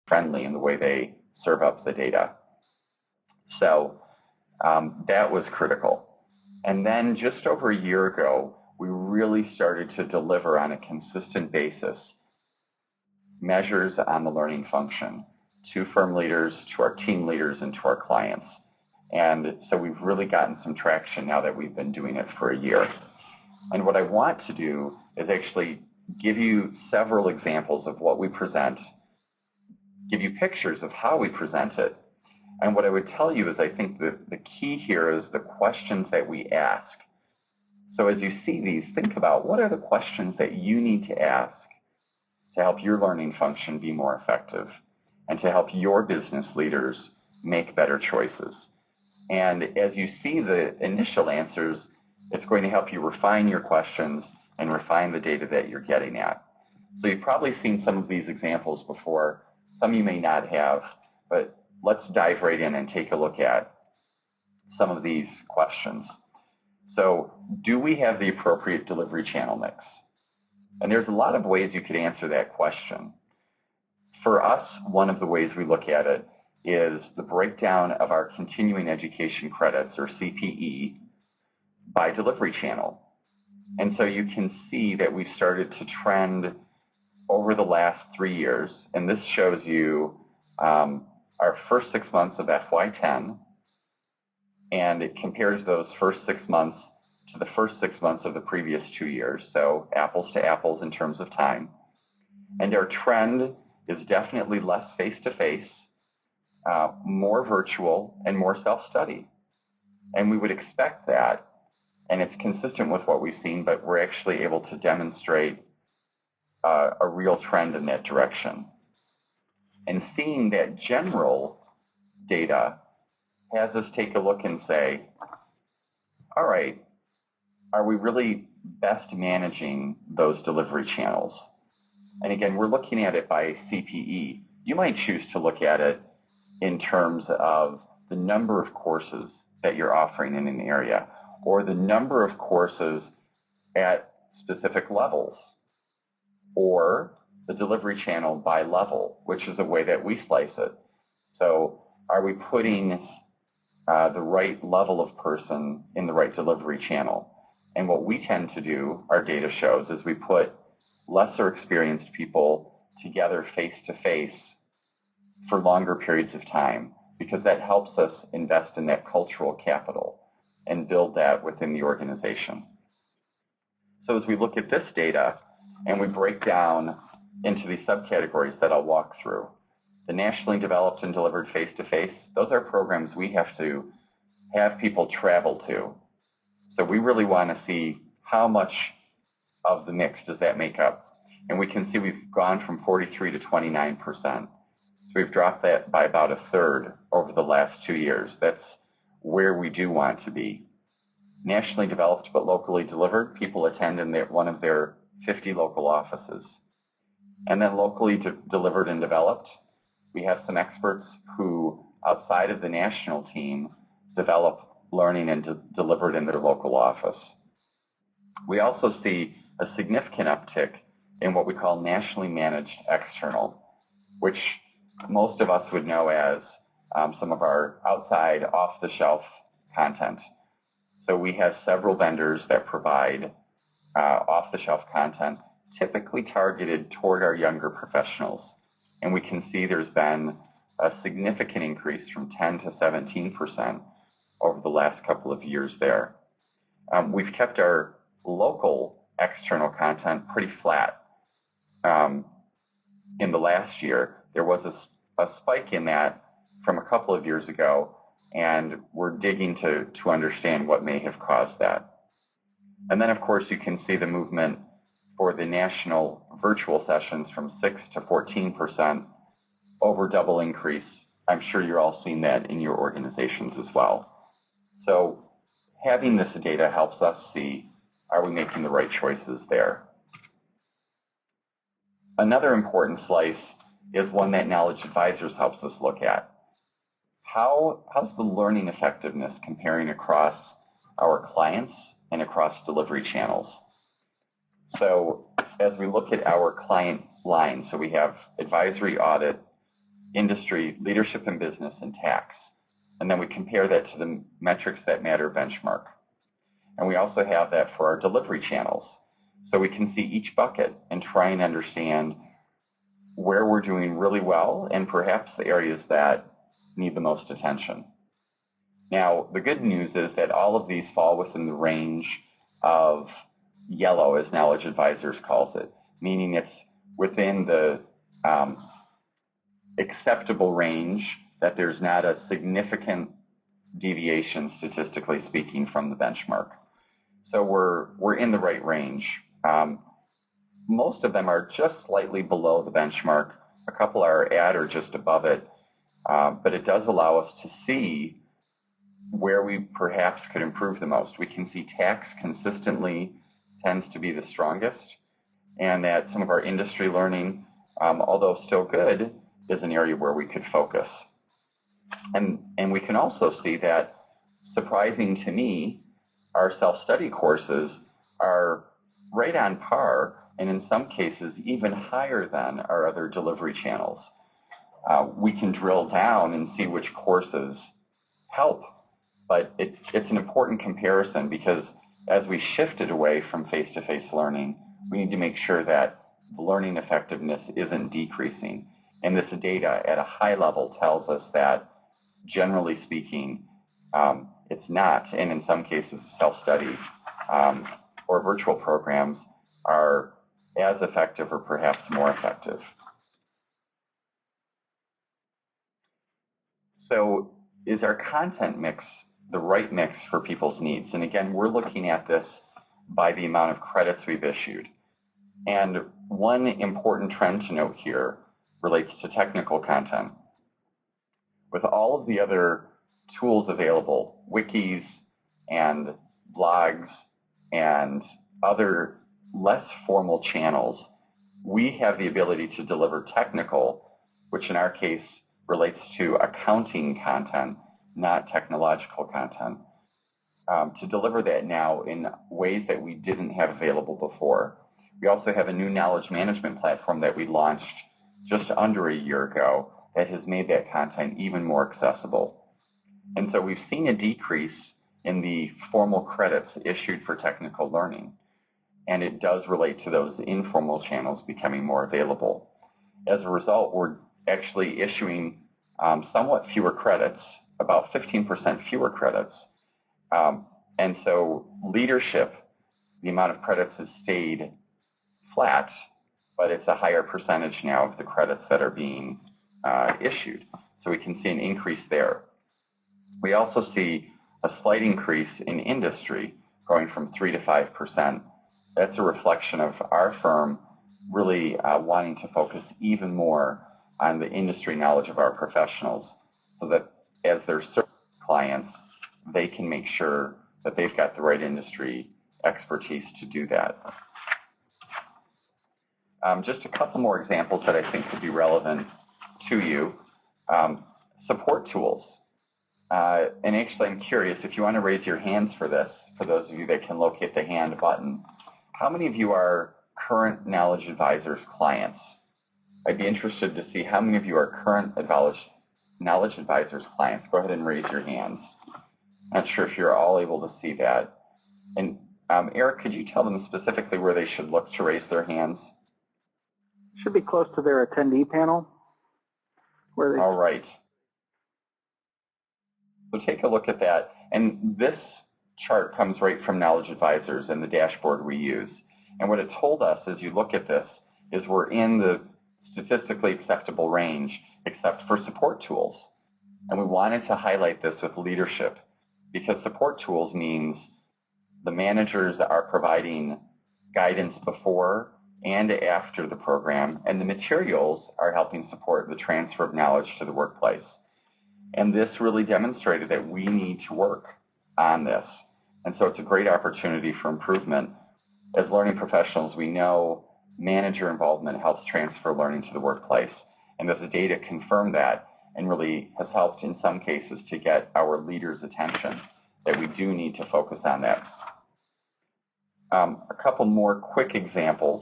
friendly in the way they serve up the data. So that was critical. And then just over a year ago, we really started to deliver on a consistent basis measures on the learning function to firm leaders, to our team leaders, and to our clients. And so we've really gotten some traction now that we've been doing it for a year. And what I want to do is actually give you several examples of what we present, give you pictures of how we present it. And what I would tell you is I think that the key here is the questions that we ask. So as you see these, think about what are the questions that you need to ask to help your learning function be more effective and to help your business leaders make better choices. And as you see the initial answers, it's going to help you refine your questions and refine the data that you're getting at. So you've probably seen some of these examples before. Some you may not have, but let's dive right in and take a look at some of these questions. So do we have the appropriate delivery channel mix? And there's a lot of ways you could answer that question. For us, one of the ways we look at it is the breakdown of our continuing education credits, or CPE, by delivery channel. And so you can see that we've started to trend over the last 3 years, and this shows you our first 6 months of FY10, and it compares those first 6 months to the first 6 months of the previous 2 years, so apples to apples in terms of time. And our trend is definitely less face-to-face, more virtual, and more self-study. And we would expect that, and it's consistent with what we've seen, but we're actually able to demonstrate a real trend in that direction. And seeing that general data has us take a look and say, all right, are we really best managing those delivery channels? And again, we're looking at it by CPE. You might choose to look at it in terms of the number of courses that you're offering in an area, or the number of courses at specific levels, or the delivery channel by level, which is the way that we slice it. So are we putting the right level of person in the right delivery channel? And what we tend to do, our data shows, is we put lesser experienced people together face-to-face for longer periods of time, because that helps us invest in that cultural capital and build that within the organization. So as we look at this data and we break down into these subcategories that I'll walk through, the nationally developed and delivered face-to-face, those are programs we have to have people travel to. So we really want to see how much of the mix does that make up. And we can see we've gone from 43 to 29%. So we've dropped that by about a third over the last 2 years. That's where we do want to be. Nationally developed but locally delivered, people attend in one of their 50 local offices. And then locally delivered and developed, we have some experts who, outside of the national team, develop learning and delivered in their local office. We also see a significant uptick in what we call nationally managed external, which most of us would know as some of our outside off-the-shelf content. So we have several vendors that provide off-the-shelf content, typically targeted toward our younger professionals. And we can see there's been a significant increase from 10 to 17% over the last couple of years there. We've kept our local external content pretty flat. In the last year, there was a spike in that from a couple of years ago, and we're digging to understand what may have caused that. And then, of course, you can see the movement for the national virtual sessions from 6 to 14%, over double increase. I'm sure you're all seeing that in your organizations as well. So having this data helps us see, are we making the right choices there? Another important slice is one that Knowledge Advisors helps us look at. How's the learning effectiveness comparing across our clients and across delivery channels? So as we look at our client line, so we have advisory, audit, industry, leadership in business, and tax. And then we compare that to the metrics that matter benchmark. And we also have that for our delivery channels. So we can see each bucket and try and understand where we're doing really well and perhaps the areas that need the most attention. Now, the good news is that all of these fall within the range of yellow, as Knowledge Advisors calls it, meaning it's within the acceptable range, that there's not a significant deviation, statistically speaking, from the benchmark. So we're in the right range. Most of them are just slightly below the benchmark. A couple are at or just above it, but it does allow us to see where we perhaps could improve the most. We can see tax consistently tends to be the strongest, and that some of our industry learning, although still good, is an area where we could focus. And we can also see that, surprising to me, our self-study courses are right on par, and in some cases even higher than our other delivery channels. We can drill down and see which courses help, but it's an important comparison, because as we shifted away from face-to-face learning, we need to make sure that the learning effectiveness isn't decreasing. And this data at a high level tells us that, generally speaking, it's not, and in some cases self-study or virtual programs are as effective or perhaps more effective. So is our content mix the right mix for people's needs? And again, we're looking at this by the amount of credits we've issued. And one important trend to note here relates to technical content. With all of the other tools available, wikis and blogs and other less formal channels, we have the ability to deliver technical, which in our case relates to accounting content, not technological content, to deliver that now in ways that we didn't have available before. We also have a new knowledge management platform that we launched just under a year ago that has made that content even more accessible. And so we've seen a decrease in the formal credits issued for technical learning, and it does relate to those informal channels becoming more available. As a result, we're actually issuing somewhat fewer credits, about 15% fewer credits. And so leadership, the amount of credits has stayed flat, but it's a higher percentage now of the credits that are being issued. So we can see an increase there. We also see a slight increase in industry, going from 3 to 5%. That's a reflection of our firm really wanting to focus even more on the industry knowledge of our professionals, so that as they're serving clients, they can make sure that they've got the right industry expertise to do that. Just a couple more examples that I think could be relevant to you. Support tools. And actually, I'm curious, if you want to raise your hands for this, for those of you that can locate the hand button, how many of you are current Knowledge Advisors clients? I'd be interested to see how many of you are current Knowledge Advisors clients. Go ahead and raise your hands. Not sure if you're all able to see that. And Eric, could you tell them specifically where they should look to raise their hands? Should be close to their attendee panel. All right. So take a look at that. And this chart comes right from Knowledge Advisors and the dashboard we use. And what it told us as you look at this is we're in the statistically acceptable range, except for support tools. And we wanted to highlight this with leadership, because support tools means the managers are providing guidance before and after the program, and the materials are helping support the transfer of knowledge to the workplace. And this really demonstrated that we need to work on this. And so it's a great opportunity for improvement. As learning professionals, we know manager involvement helps transfer learning to the workplace. And the data confirm that, and really has helped in some cases to get our leaders' attention, that we do need to focus on that. A couple more quick examples.